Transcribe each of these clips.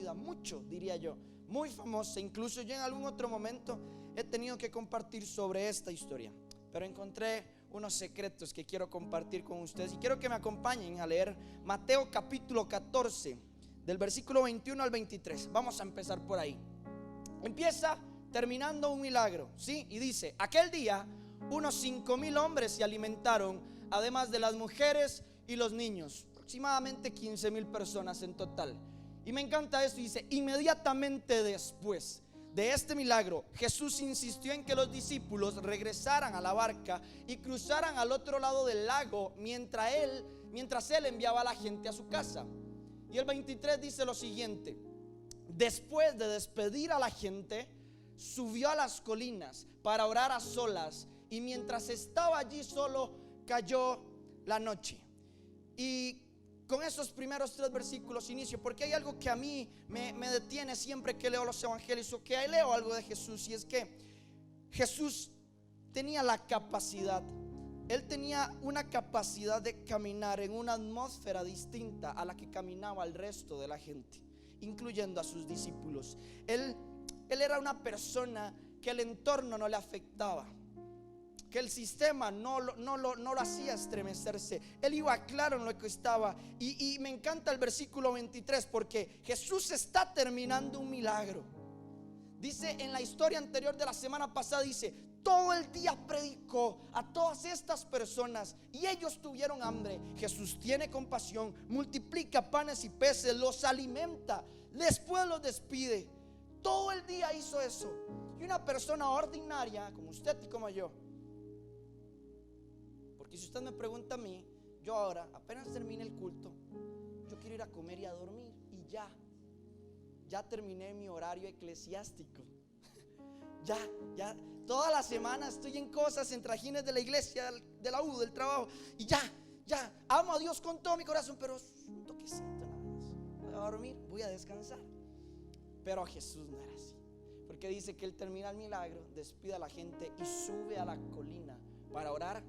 conocida, mucho diría yo, muy famosa. Incluso yo en algún otro momento he tenido que compartir sobre esta historia, pero encontré unos secretos que quiero compartir con ustedes y quiero que me acompañen a leer Mateo capítulo 14 del versículo 21 al 23. Vamos a empezar por ahí. Empieza terminando un milagro, ¿sí? Y dice: aquel día unos 5,000 hombres se alimentaron, además de las mujeres y los niños, aproximadamente 15,000 personas en total. Y me encanta esto, dice: inmediatamente después de este milagro, Jesús insistió en que los discípulos regresaran a la barca y cruzaran al otro lado del lago mientras él enviaba a la gente a su casa. Y el 23 dice lo siguiente: después de despedir a la gente, subió a las colinas para orar a solas, y mientras estaba allí solo, cayó la noche. Y con esos primeros 3 versículos inicio, porque hay algo que a mí me detiene siempre que leo los evangelios o que leo algo de Jesús, y es que Jesús tenía la capacidad, él tenía una capacidad de caminar en una atmósfera distinta a la que caminaba el resto de la gente, incluyendo a sus discípulos. Él era una persona que el entorno no le afectaba, que el sistema no lo hacía estremecerse. Él iba claro en lo que estaba. Y me encanta el versículo 23, porque Jesús está terminando un milagro. Dice en la historia anterior de la semana pasada, dice: todo el día predicó a todas estas personas y ellos tuvieron hambre. Jesús tiene compasión, multiplica panes y peces, los alimenta, después los despide. Todo el día hizo eso. Y una persona ordinaria como usted y como yo, porque si usted me pregunta a mí, yo ahora apenas termine el culto, yo quiero ir a comer y a dormir, y ya terminé mi horario eclesiástico. Ya toda la semana estoy en cosas, en trajines de la iglesia, de la U, del trabajo, y ya amo a Dios con todo mi corazón, pero un toquecito nada más. Voy a dormir, voy a descansar. Pero a Jesús no era así, porque dice que él termina el milagro, despide a la gente y sube a la colina para orar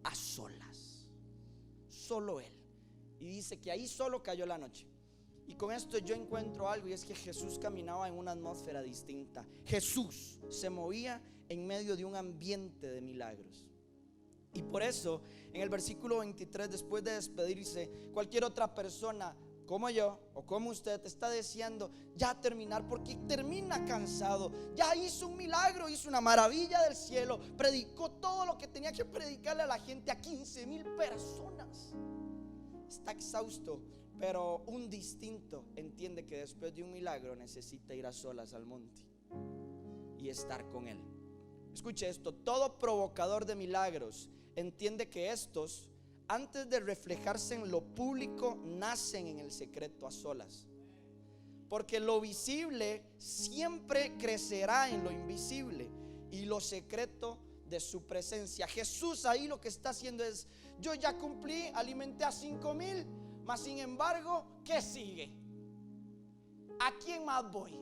a solas, solo él. Y dice que ahí solo cayó la noche. Y con esto yo encuentro algo, y es que Jesús caminaba en una atmósfera distinta. Jesús se movía en medio de un ambiente de milagros. Y por eso en el versículo 23, después de despedirse, cualquier otra persona como yo o como usted está deseando ya terminar, porque termina cansado. Ya hizo un milagro, hizo una maravilla del cielo, predicó todo lo que tenía que predicarle a la gente, a 15,000 personas. Está exhausto, pero un distinto entiende que después de un milagro necesita ir a solas al monte y estar con él. Escuche esto: todo provocador de milagros entiende que estos, antes de reflejarse en lo público, nacen en el secreto a solas, porque lo visible siempre crecerá en lo invisible y lo secreto de su presencia. Jesús ahí lo que está haciendo es: yo ya cumplí, alimenté a 5,000, mas sin embargo, ¿qué sigue? ¿A quién más voy?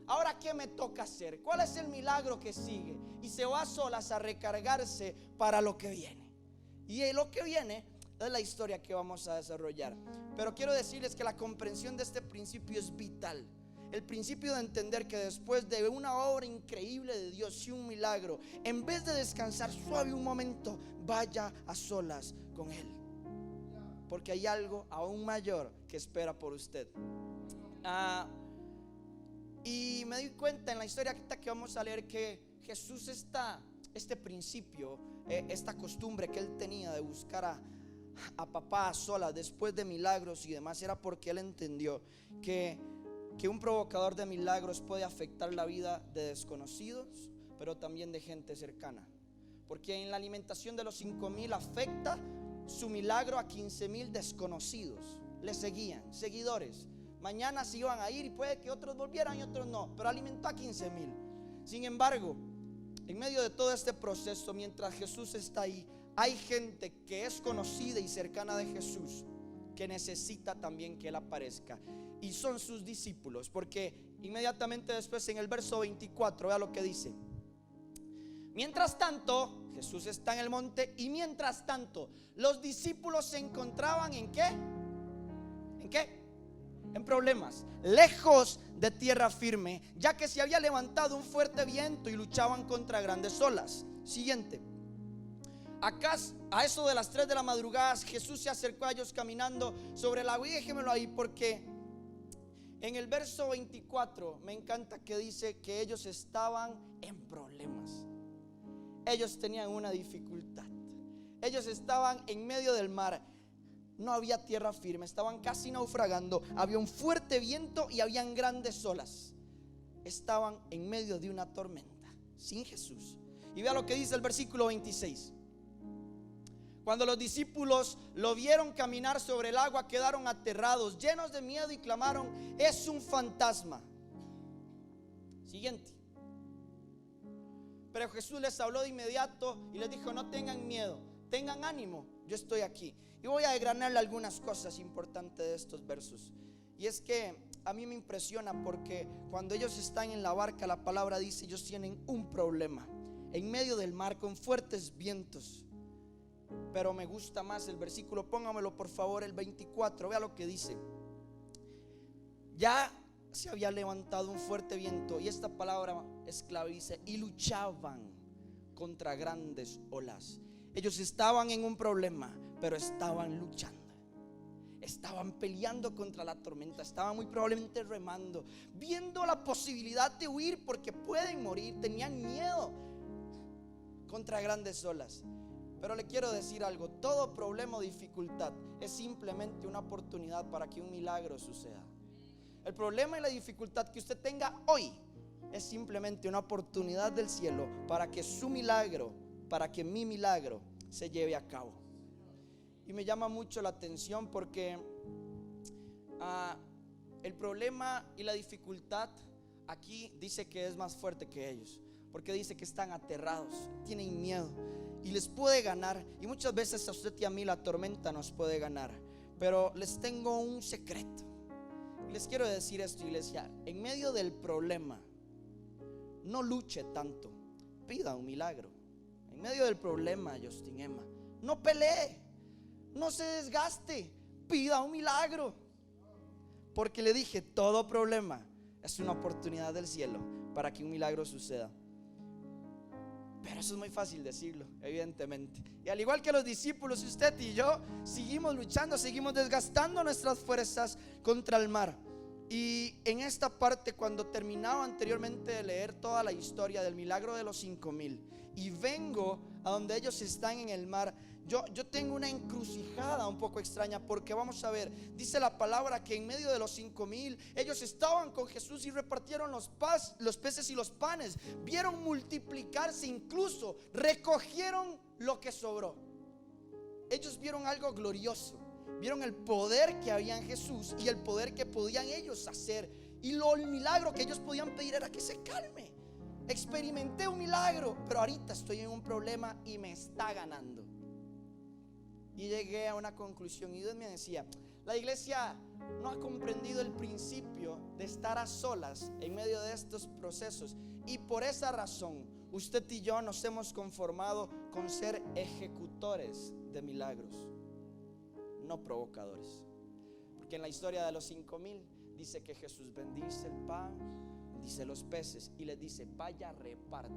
Ahora, ¿qué me toca hacer? ¿Cuál es el milagro que sigue? Y se va a solas a recargarse para lo que viene. Y lo que viene es la historia que vamos a desarrollar. Pero quiero decirles que la comprensión de este principio es vital. El principio de entender que después de una obra increíble de Dios y un milagro, en vez de descansar suave un momento, vaya a solas con Él, porque hay algo aún mayor que espera por usted. Y me di cuenta en la historia que vamos a leer que Jesús este principio, esta costumbre que Él tenía de buscar a papá a solas después de milagros y demás, era porque Él entendió que un provocador de milagros puede afectar la vida de desconocidos, pero también de gente cercana. Porque en la alimentación de los 5,000 afecta su milagro a 15,000 desconocidos. Le seguían, seguidores. Mañana se iban a ir y puede que otros volvieran y otros no, pero alimentó a 15,000. Sin embargo, en medio de todo este proceso, mientras Jesús está ahí, hay gente que es conocida y cercana de Jesús que necesita también que Él aparezca, y son sus discípulos. Porque inmediatamente después, en el verso 24, vea lo que dice: mientras tanto, Jesús está en el monte, y mientras tanto los discípulos se encontraban ¿en qué? ¿En qué? en problemas, lejos de tierra firme, ya que se había levantado un fuerte viento y luchaban contra grandes olas. Siguiente. Acá, a eso de las 3 de la madrugada, Jesús se acercó a ellos caminando sobre el agua. Y déjemelo ahí, porque en el verso 24 me encanta que dice que ellos estaban en problemas. Ellos tenían una dificultad. Ellos estaban en medio del mar. No había tierra firme, estaban casi naufragando. Había un fuerte viento y habían grandes olas. Estaban en medio de una tormenta, sin Jesús. Y vea lo que dice el versículo 26. Cuando los discípulos lo vieron caminar sobre el agua, quedaron aterrados, llenos de miedo, y clamaron: es un fantasma. Siguiente. Pero Jesús les habló de inmediato y les dijo: no tengan miedo, tengan ánimo, yo estoy aquí. Y voy a desgranarle algunas cosas importantes de estos versos. Y es que a mí me impresiona, porque cuando ellos están en la barca, la palabra dice, ellos tienen un problema en medio del mar con fuertes vientos. Pero me gusta más el versículo, póngamelo por favor, el 24. Vea lo que dice. Ya se había levantado un fuerte viento, y esta palabra es clave, dice, y luchaban contra grandes olas. Ellos estaban en un problema, pero estaban luchando. Estaban peleando contra la tormenta. Estaban muy probablemente remando, viendo la posibilidad de huir porque pueden morir. Tenían miedo contra grandes olas. Pero le quiero decir algo: todo problema o dificultad es simplemente una oportunidad para que un milagro suceda. El problema y la dificultad que usted tenga hoy es simplemente una oportunidad del cielo para que su milagro, para que mi milagro se lleve a cabo. Y me llama mucho la atención porque el problema y la dificultad aquí dice que es más fuerte que ellos, porque dice que están aterrados, tienen miedo y les puede ganar. Y muchas veces a usted y a mí la tormenta nos puede ganar. Pero les tengo un secreto. Les quiero decir esto, iglesia: en medio del problema, no luche tanto, pida un milagro. En medio del problema, Justin Emma, no pelee, no se desgaste, pida un milagro. Porque le dije, todo problema es una oportunidad del cielo para que un milagro suceda. Pero eso es muy fácil decirlo, evidentemente. Y al igual que los discípulos, usted y yo seguimos luchando, seguimos desgastando nuestras fuerzas contra el mar. Y en esta parte, cuando terminaba anteriormente de leer toda la historia del milagro de los 5,000, y vengo a donde ellos están en el mar, yo tengo una encrucijada un poco extraña, porque vamos a ver, dice la palabra que en medio de los 5,000 ellos estaban con Jesús y repartieron los peces y los panes, vieron multiplicarse, incluso recogieron lo que sobró. Ellos vieron algo glorioso, vieron el poder que había en Jesús y el poder que podían ellos hacer. Y el milagro que ellos podían pedir era que se calme. Experimenté un milagro, pero ahorita estoy en un problema y me está ganando. Y llegué a una conclusión, y Dios me decía: la iglesia no ha comprendido el principio de estar a solas en medio de estos procesos, y por esa razón usted y yo nos hemos conformado con ser ejecutores de milagros, no provocadores. Porque en la historia de los 5,000 dice que Jesús bendice el pan, dice los peces, y les dice: vaya, reparta.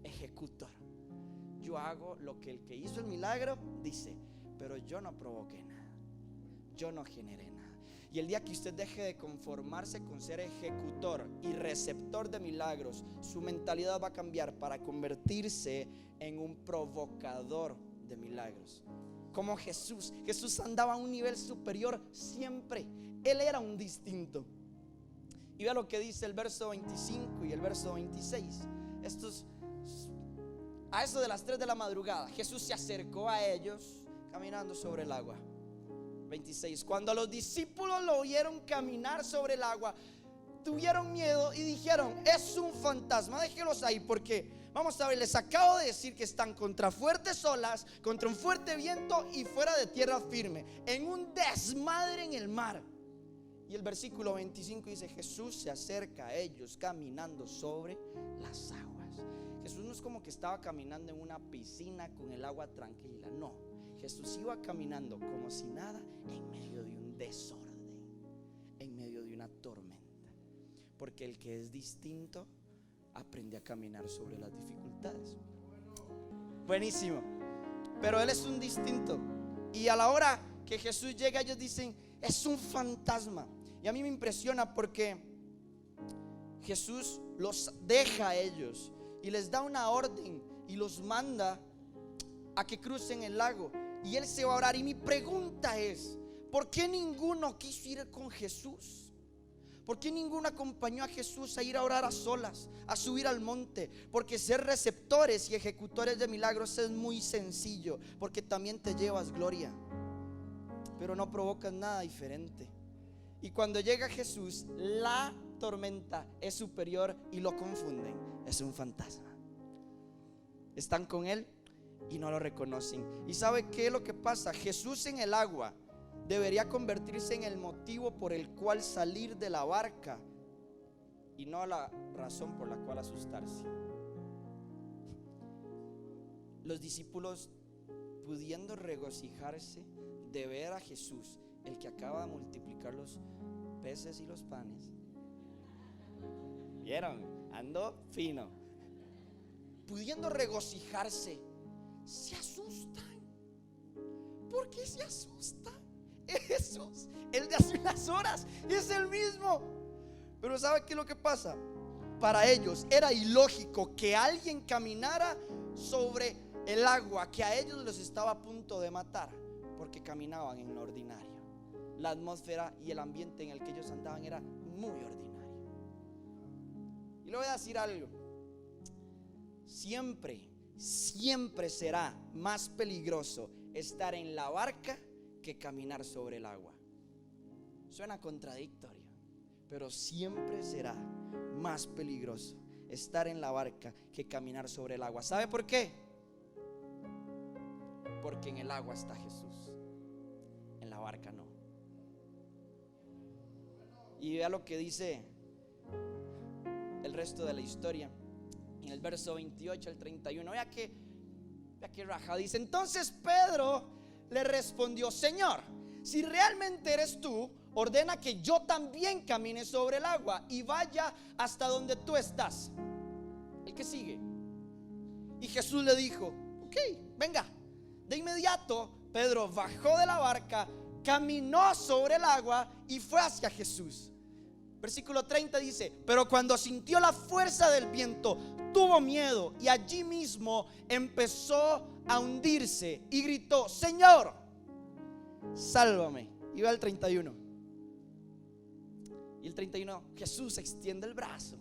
Ejecutor. Yo hago lo que el que hizo el milagro dice, pero yo no provoqué nada, yo no generé nada. Y el día que usted deje de conformarse con ser ejecutor y receptor de milagros, su mentalidad va a cambiar para convertirse en un provocador de milagros. Como Jesús andaba a un nivel superior siempre. Él era un distinto. Y vea lo que dice el verso 25 y el verso 26. A eso de las 3 de la madrugada, Jesús se acercó a ellos caminando sobre el agua. 26. Cuando los discípulos lo oyeron caminar sobre el agua, tuvieron miedo y dijeron: es un fantasma. Déjenlos ahí, porque vamos a ver, les acabo de decir que están contra fuertes olas, contra un fuerte viento y fuera de tierra firme, en un desmadre en el mar. Y el versículo 25 dice: Jesús se acerca a ellos caminando sobre las aguas. Jesús no es como que estaba caminando en una piscina con el agua tranquila, no. Jesús iba caminando como si nada en medio de un desorden, en medio de una tormenta. Porque el que es distinto aprende a caminar sobre las dificultades. Buenísimo. Pero él es un distinto. Y a la hora que Jesús llega, ellos dicen, es un fantasma. Y a mí me impresiona porque Jesús los deja a ellos y les da una orden y los manda a que crucen el lago. Y él se va a orar. Y mi pregunta es, ¿por qué ninguno quiso ir con Jesús? ¿Por qué ninguno acompañó a Jesús a ir a orar a solas, a subir al monte? Porque ser receptores y ejecutores de milagros es muy sencillo, porque también te llevas gloria, pero no provocas nada diferente. Y cuando llega Jesús, la tormenta es superior y lo confunden. Es un fantasma. Están con él y no lo reconocen. ¿Y sabe qué es lo que pasa? Jesús en el agua debería convertirse en el motivo por el cual salir de la barca y no la razón por la cual asustarse. Los discípulos, pudiendo regocijarse de ver a Jesús, el que acaba de multiplicar los peces y los panes, ¿vieron? Ando fino. Pudiendo regocijarse, se asustan. ¿Por qué se asustan? Jesús, el de hace unas horas, es el mismo. Pero ¿sabe qué es lo que pasa? Para ellos era ilógico que alguien caminara sobre el agua que a ellos los estaba a punto de matar, porque caminaban en lo ordinario. La atmósfera y el ambiente en el que ellos andaban era muy ordinario. Y le voy a decir algo: siempre será más peligroso estar en la barca que caminar sobre el agua. Suena contradictorio, pero siempre será más peligroso estar en la barca que caminar sobre el agua. ¿Sabe por qué? Porque en el agua está Jesús, en la barca no. Y vea lo que dice el resto de la historia en el verso 28 al 31. Vea que raja. Dice: entonces Pedro le respondió: Señor, si realmente eres tú, ordena que yo también camine sobre el agua y vaya hasta donde tú estás. El que sigue. Y Jesús le dijo: ok, venga. De inmediato Pedro bajó de la barca, caminó sobre el agua y fue hacia Jesús. Versículo 30 dice: pero cuando sintió la fuerza del viento, tuvo miedo y allí mismo empezó a hundirse y gritó: Señor, sálvame. Y va el 31. Y el 31, Jesús extiende el brazo,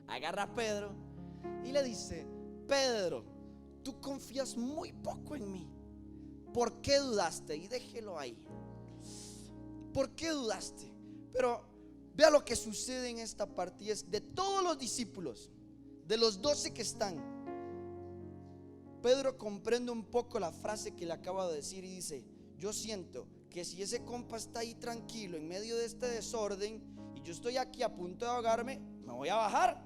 agarra a Pedro y le dice: Pedro, tú confías muy poco en mí. ¿Por qué dudaste? Y déjelo ahí. ¿Por qué dudaste? Pero vea lo que sucede en esta parte. Y es de todos los discípulos, de los 12 que están, Pedro comprende un poco la frase que le acaba de decir y dice: yo siento que si ese compa está ahí tranquilo en medio de este desorden y yo estoy aquí a punto de ahogarme, me voy a bajar,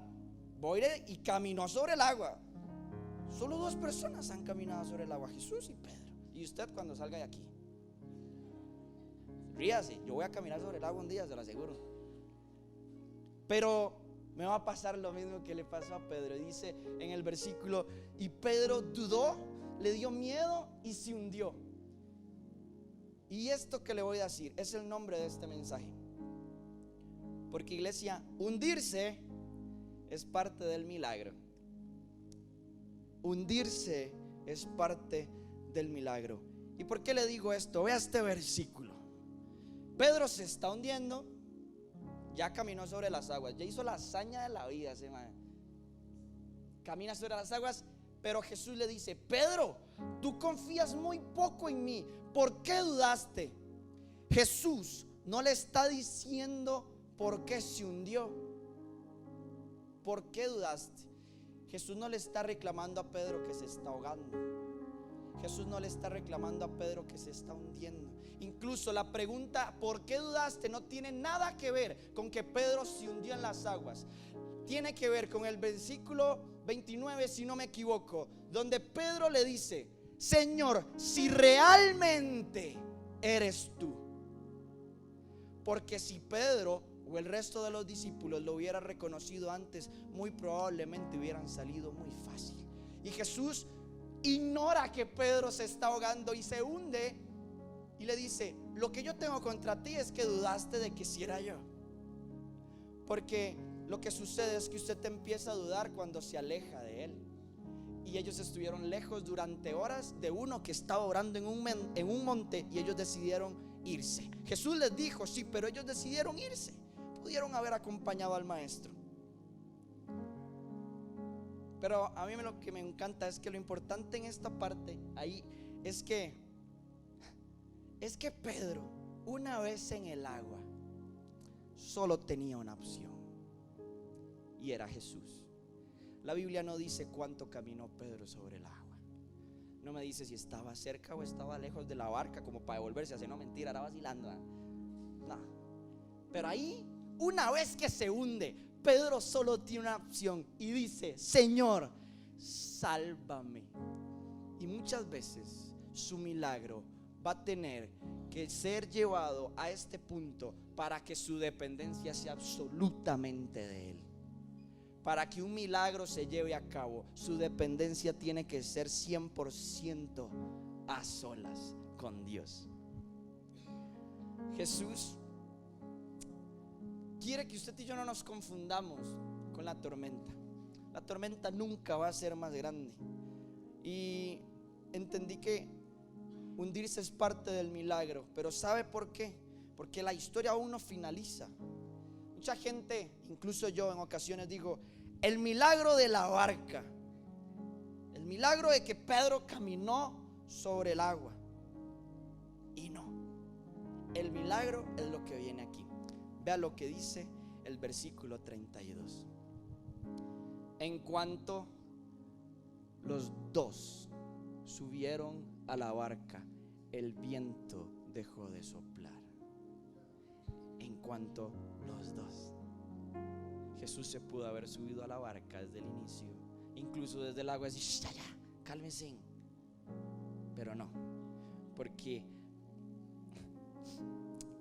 voy a ir y camino sobre el agua. Solo 2 personas han caminado sobre el agua: Jesús y Pedro. Y usted cuando salga de aquí, ríase, yo voy a caminar sobre el agua un día, se lo aseguro. Pero me va a pasar lo mismo que le pasó a Pedro. Dice en el versículo: y Pedro dudó, le dio miedo y se hundió. Y esto que le voy a decir es el nombre de este mensaje. Porque, iglesia, hundirse es parte del milagro. Hundirse es parte del milagro. ¿Y por qué le digo esto? Vea este versículo. Pedro se está hundiendo. Ya caminó sobre las aguas, ya hizo la hazaña de la vida ese man. Camina sobre las aguas, pero Jesús le dice: Pedro, tú confías muy poco en mí, ¿por qué dudaste? Jesús no le está diciendo por qué se hundió, ¿por qué dudaste? Jesús no le está reclamando a Pedro que se está ahogando. Jesús no le está reclamando a Pedro que se está hundiendo. Incluso la pregunta ¿por qué dudaste? no tiene nada que ver con que Pedro se hundió en las aguas. Tiene que ver con el versículo 29, si no me equivoco, donde Pedro le dice: Señor, si realmente eres tú, porque si Pedro o el resto de los discípulos lo hubiera reconocido antes, muy probablemente hubieran salido muy fácil. Y Jesús ignora que Pedro se está ahogando y se hunde y le dice: lo que yo tengo contra ti es que dudaste de que si era yo. Porque lo que sucede es que usted te empieza a dudar cuando se aleja de Él. Y ellos estuvieron lejos durante horas de uno que estaba orando en un monte, y ellos decidieron irse. Jesús les dijo: sí, pero ellos decidieron irse. Pudieron haber acompañado al maestro. Pero a mí lo que me encanta es que lo importante en esta parte ahí es que Pedro, una vez en el agua, solo tenía una opción, y era Jesús. La Biblia no dice cuánto caminó Pedro sobre el agua. No me dice si estaba cerca o estaba lejos de la barca como para devolverse. Así, no, mentira, era vacilando, ¿eh? No. Pero ahí, una vez que se hunde, Pedro solo tiene una opción y dice: Señor, sálvame. Y muchas veces su milagro va a tener que ser llevado a este punto para que su dependencia sea absolutamente de Él. Para que un milagro se lleve a cabo, su dependencia tiene que ser 100% a solas con Dios. Jesús quiere que usted y yo no nos confundamos con la tormenta. La tormenta nunca va a ser más grande. Y entendí que hundirse es parte del milagro. Pero ¿sabe por qué? Porque la historia aún no finaliza. Mucha gente, incluso yo en ocasiones digo: el milagro de la barca, el milagro de que Pedro caminó sobre el agua. Y no, el milagro es lo que viene aquí. Vea lo que dice el versículo 32. En cuanto los dos subieron a la barca, el viento dejó de soplar. En cuanto los dos. Jesús se pudo haber subido a la barca desde el inicio, incluso desde el agua, decir: ya, cálmense. Pero no, porque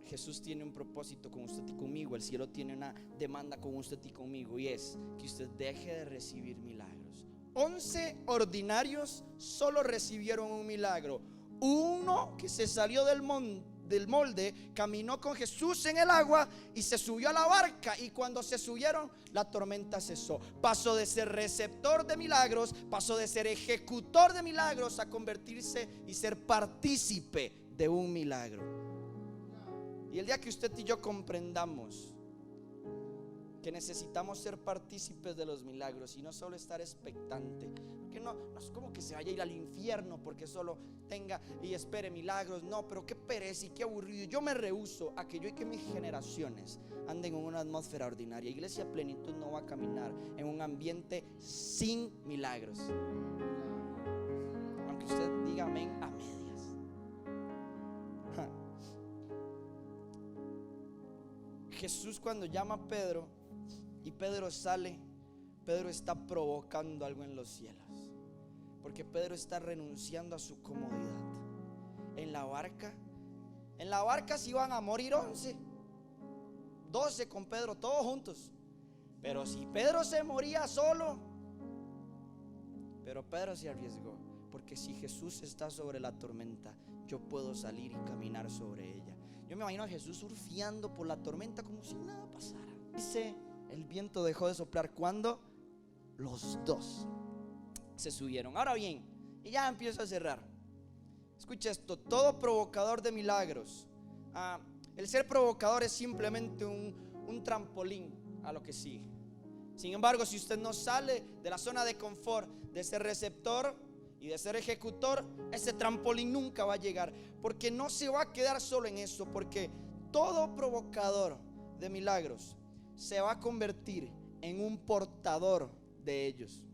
Jesús tiene un propósito con usted y conmigo. El cielo tiene una demanda con usted y conmigo, y es que usted deje de recibir milagros. 11 ordinarios solo recibieron un milagro. Uno que se salió del molde, caminó con Jesús en el agua y se subió a la barca, y cuando se subieron, la tormenta cesó. Pasó de ser receptor de milagros, pasó de ser ejecutor de milagros, a convertirse y ser partícipe de un milagro. Y el día que usted y yo comprendamos que necesitamos ser partícipes de los milagros y no solo estar expectante, que no es como que se vaya a ir al infierno porque solo tenga y espere milagros. No, pero qué pereza y qué aburrido. Yo me rehúso a que yo y que mis generaciones anden en una atmósfera ordinaria. Iglesia Plenitud no va a caminar en un ambiente sin milagros, aunque usted diga amén a medias. Jesús, cuando llama a Pedro y Pedro sale, Pedro está provocando algo en los cielos, porque Pedro está renunciando a su comodidad. En la barca se iban a morir 12 con Pedro, todos juntos. Pero si Pedro se moría solo, pero Pedro se arriesgó, porque si Jesús está sobre la tormenta, yo puedo salir y caminar sobre ella. Yo me imagino a Jesús surfeando por la tormenta como si nada pasara. Dice: el viento dejó de soplar cuando los dos se subieron. Ahora bien, y ya empiezo a cerrar. Escucha esto: todo provocador de milagros, el ser provocador es simplemente un trampolín a lo que sigue. Sin embargo, si usted no sale de la zona de confort, de ser receptor y de ser ejecutor, ese trampolín nunca va a llegar, porque no se va a quedar solo en eso. Porque todo provocador de milagros se va a convertir en un portador de ellos.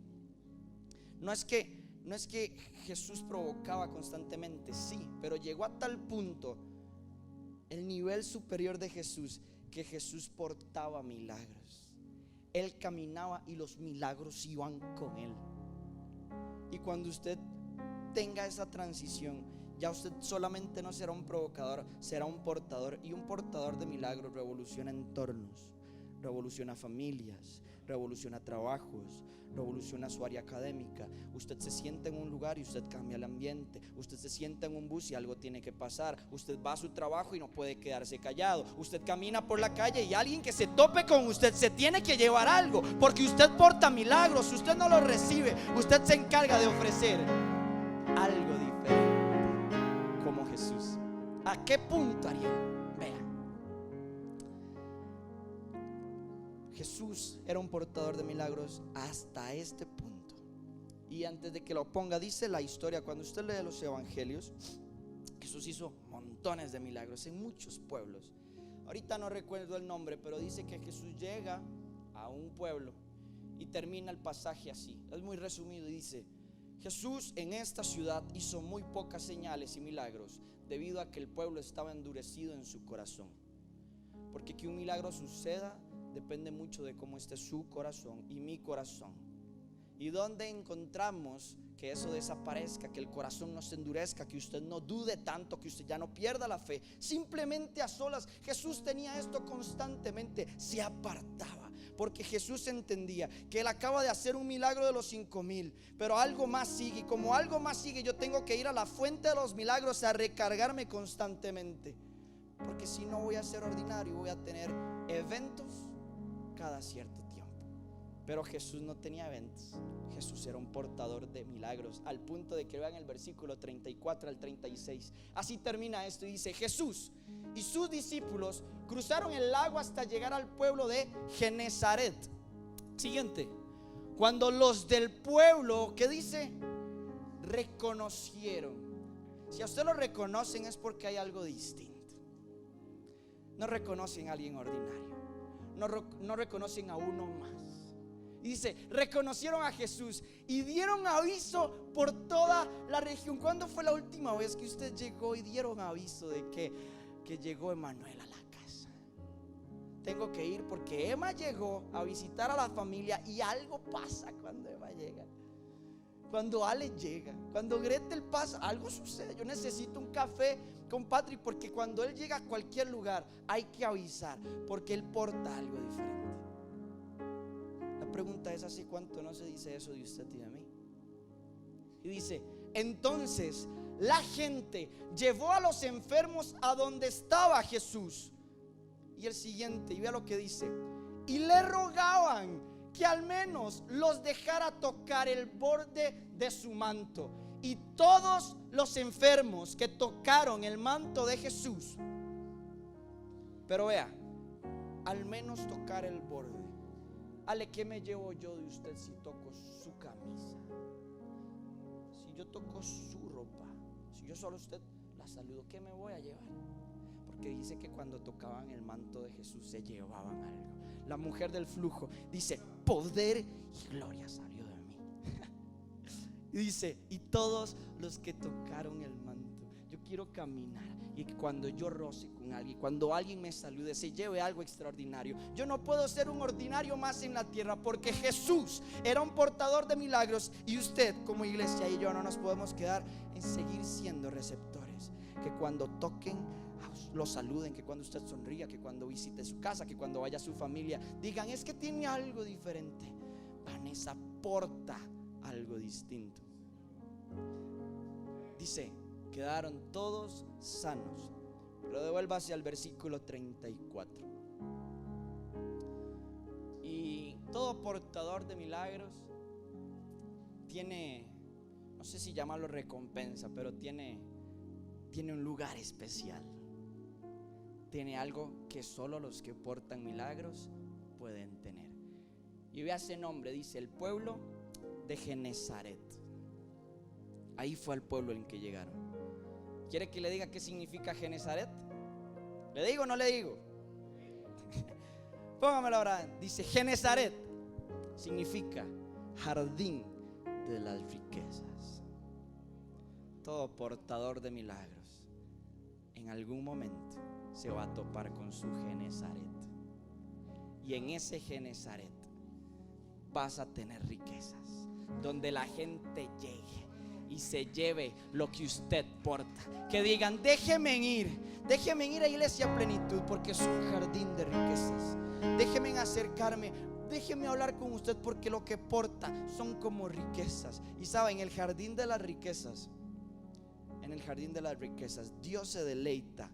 No es que Jesús provocaba constantemente, sí, pero llegó a tal punto el nivel superior de Jesús, que Jesús portaba milagros. Él caminaba y los milagros iban con él. Y cuando usted tenga esa transición, ya usted solamente no será un provocador, será un portador. Y un portador de milagros revoluciona entornos, revoluciona familias, revoluciona trabajos, revoluciona su área académica. Usted se sienta en un lugar y usted cambia el ambiente. Usted se sienta en un bus y algo tiene que pasar. Usted va a su trabajo y no puede quedarse callado. Usted camina por la calle y alguien que se tope con usted se tiene que llevar algo, porque usted porta milagros. Si usted no lo recibe, usted se encarga de ofrecer algo diferente, como Jesús. ¿A qué punto, Ariel? Jesús era un portador de milagros hasta este punto. Y antes de que lo ponga, dice la historia, cuando usted lee los evangelios, Jesús hizo montones de milagros en muchos pueblos. Ahorita no recuerdo el nombre, pero dice que Jesús llega a un pueblo y termina el pasaje así. Es muy resumido y dice: Jesús en esta ciudad hizo muy pocas señales y milagros debido a que el pueblo estaba endurecido en su corazón. Porque que un milagro suceda depende mucho de cómo esté su corazón y mi corazón. ¿Y dónde encontramos que eso desaparezca? Que el corazón no se endurezca, que usted no dude tanto, que usted ya no pierda la fe. Simplemente a solas. Jesús tenía esto constantemente. Se apartaba, porque Jesús entendía que Él acaba de hacer un milagro de los 5,000, pero algo más sigue. Y como algo más sigue, yo tengo que ir a la fuente de los milagros a recargarme constantemente, porque si no voy a ser ordinario, voy a tener eventos cada cierto tiempo. Pero Jesús no tenía eventos. Jesús era un portador de milagros, al punto de que vean el versículo 34 al 36. Así termina esto y dice: Jesús y sus discípulos cruzaron el lago hasta llegar al pueblo de Genezaret. Siguiente. Cuando los del pueblo, ¿qué dice? Reconocieron. Si a usted lo reconocen es porque hay algo distinto. No reconocen a alguien ordinario, no reconocen a uno más. Y dice: reconocieron a Jesús y dieron aviso por toda la región. ¿Cuándo fue la última vez que usted llegó y dieron aviso de que llegó Emanuel a la casa? Tengo que ir porque Emma llegó a visitar a la familia, y algo pasa cuando Emma llega, cuando Ale llega, cuando Gretel pasa, algo sucede. Yo necesito un café con Patrick, porque cuando él llega a cualquier lugar hay que avisar, porque él porta algo diferente. La pregunta es: ¿hace cuánto no se dice eso de usted y de mí? Y dice: entonces la gente llevó a los enfermos a donde estaba Jesús. Y el siguiente, y vea lo que dice: y le rogaban que al menos los dejara tocar el borde de su manto. Y todos los enfermos que tocaron el manto de Jesús, pero vea, al menos tocar el borde. Ale, ¿qué me llevo yo de usted si toco su camisa? Si yo toco su ropa, si yo solo a usted la saludo, ¿qué me voy a llevar? Porque dice que cuando tocaban el manto de Jesús se llevaban algo. La mujer del flujo dice: poder y gloria salió de mí. Y dice: y todos los que tocaron el manto. Yo quiero caminar y que cuando yo roce con alguien, cuando alguien me salude, se lleve algo extraordinario. Yo no puedo ser un ordinario más en la tierra, porque Jesús era un portador de milagros. Y usted como iglesia y yo no nos podemos quedar en seguir siendo receptores. Que cuando toquen lo saluden, que cuando usted sonría, que cuando visite su casa, que cuando vaya a su familia digan: es que tiene algo diferente. Vanessa porta algo distinto. Dice: quedaron todos sanos. Pero devuélvase al versículo 34. Y todo portador de milagros tiene, no sé si llamarlo recompensa, pero tiene un lugar especial. Tiene algo que solo los que portan milagros pueden tener. Y vea ese nombre, dice: el pueblo de Genezaret. Ahí fue el pueblo en que llegaron. ¿Quiere que le diga qué significa Genezaret? ¿Le digo o no le digo? Póngamelo ahora. Dice: Genezaret significa jardín de las riquezas. Todo portador de milagros en algún momento se va a topar con su Genezaret. Y en ese Genezaret vas a tener riquezas, donde la gente llegue y se lleve lo que usted porta. Que digan: déjenme ir a Iglesia Plenitud, porque es un jardín de riquezas. Déjenme acercarme, déjenme hablar con usted, porque lo que porta son como riquezas. Y saben, en el jardín de las riquezas, Dios se deleita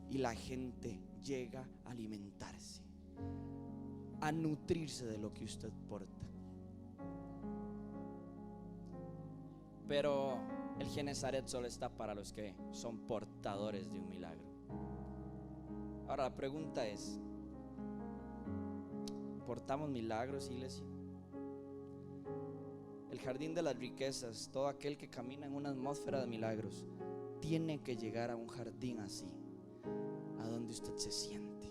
y la gente llega a alimentarse, a nutrirse de lo que usted porta. Pero el Genezaret solo está para los que son portadores de un milagro. Ahora la pregunta es: ¿portamos milagros, iglesia? El jardín de las riquezas, todo aquel que camina en una atmósfera de milagros, tiene que llegar a un jardín así, a donde usted se siente.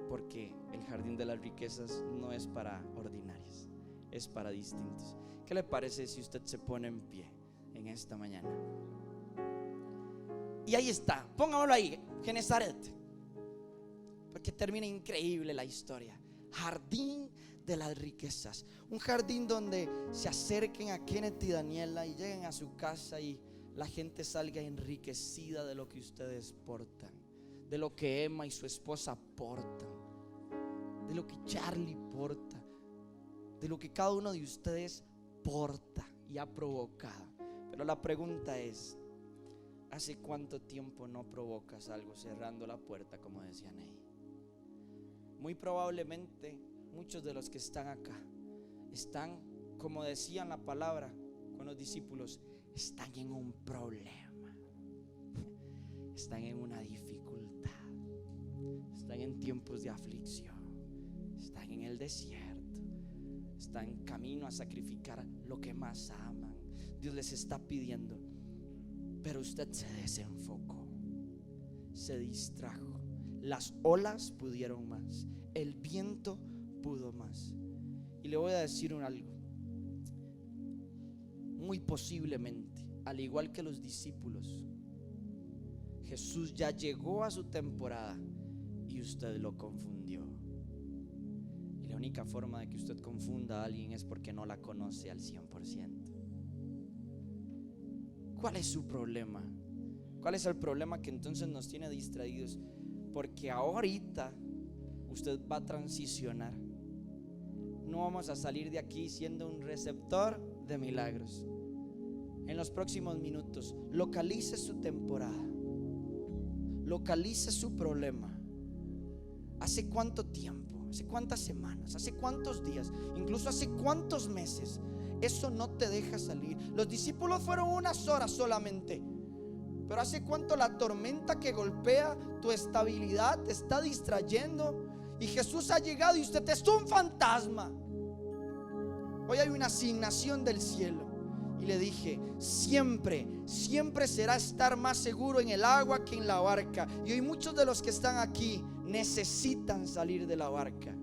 Porque el jardín de las riquezas no es para ordinarios, es para distintos. ¿Qué le parece si usted se pone en pie en esta mañana? Y ahí está, póngamelo ahí, Genezaret, porque termina increíble la historia. Jardín de las riquezas, un jardín donde se acerquen a Kenneth y Daniela y lleguen a su casa y la gente salga enriquecida de lo que ustedes portan, de lo que Emma y su esposa portan, de lo que Charlie porta, de lo que cada uno de ustedes porta y ha provocado. Pero la pregunta es: ¿hace cuánto tiempo no provocas algo cerrando la puerta, como decían ahí? Muy probablemente muchos de los que están acá están, como decían la palabra con los discípulos, están en un problema, están en una dificultad, están en tiempos de aflicción, están en el desierto, están en camino a sacrificar lo que más aman. Dios les está pidiendo, pero usted se desenfocó, se distrajo. Las olas pudieron más, el viento pudo más. Y le voy a decir algo: muy posiblemente, al igual que los discípulos, Jesús ya llegó a su temporada y usted lo confundió. Y la única forma de que usted confunda a alguien es porque no la conoce al 100%. ¿Cuál es su problema? ¿Cuál es el problema que entonces nos tiene distraídos? Porque ahorita usted va a transicionar. No vamos a salir de aquí siendo un receptor de milagros. En los próximos minutos, localice su temporada, localice su problema. ¿Hace cuánto tiempo? ¿Hace cuántas semanas? ¿Hace cuántos días? Incluso ¿hace cuántos meses? Eso no te deja salir. Los discípulos fueron unas horas solamente, pero ¿hace cuánto la tormenta que golpea tu estabilidad te está distrayendo? Y Jesús ha llegado y usted es un fantasma. Hoy hay una asignación del cielo. Y le dije: siempre será estar más seguro en el agua que en la barca. Y hoy muchos de los que están aquí necesitan salir de la barca,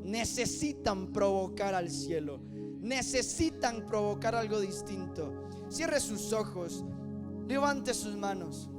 necesitan provocar al cielo, necesitan provocar algo distinto. Cierre sus ojos, levante sus manos.